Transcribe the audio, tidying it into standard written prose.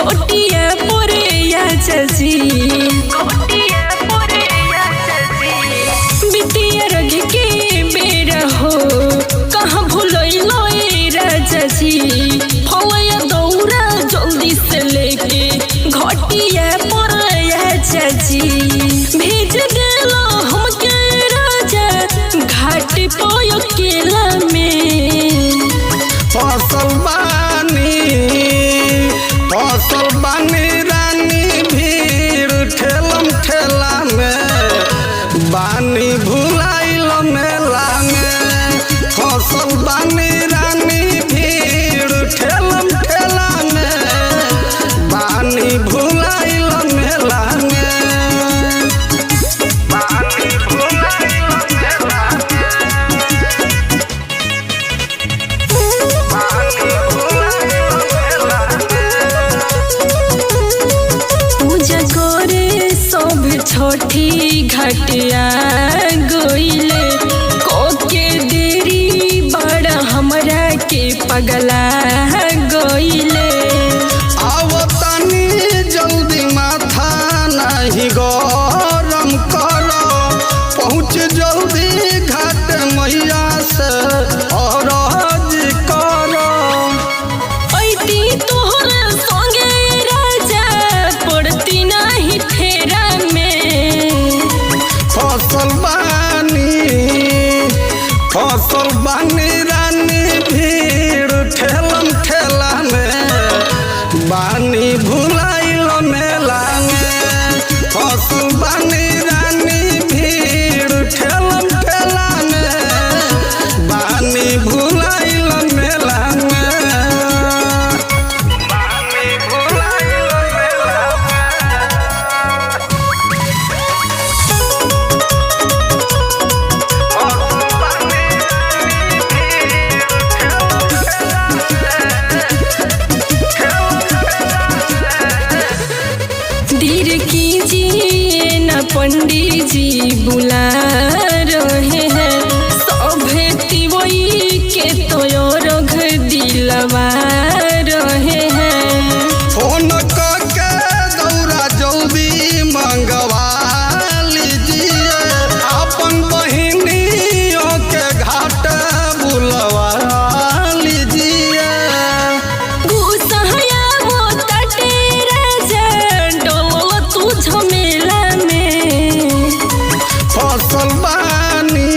घोटिया पोरे या चाची बिटिया रख के बेरा हो कहाँ भूलो राजा जी फलया दौरा जल्दी से लेके घोटिया पोरे या चाची भेज देलो हमके राजा घाट पोयो केला में फसल बानी रानी भीड़ ठेलम ठेला में बानी भुलाइल मेला में फसल बानी रानी भीड़ ठेलम ठेला में बानी भुलाइल मेला में छोटी घटिया गोइले कोके देरी बड़ा हमरा के पगला गोइले आवतानी जल्दी माथा नहीं गरम करो पहुँच जल्दी घाट मैया से अरज करो ऐती तोहर संगे राजा पड़ती नहीं फेरा में फसल बानी रानी भीड़ ठेलम ठेला में बानी भुलाइल मेला में फसल बानी रानी भीड़ ठेलम ठेला में बानी भुलाइल मेला में धीर कीजिए न पंडित जी बुला रहे हैं सभे तिवई के तो रख दिलवा रहे हैं फोन करके दौरा जल्दी मंगवा लीजिए अपन बहिनियों के घाट बुलवा लीजिए गुसहया वो तटे राजा डोल तू झमेला में फसल बानी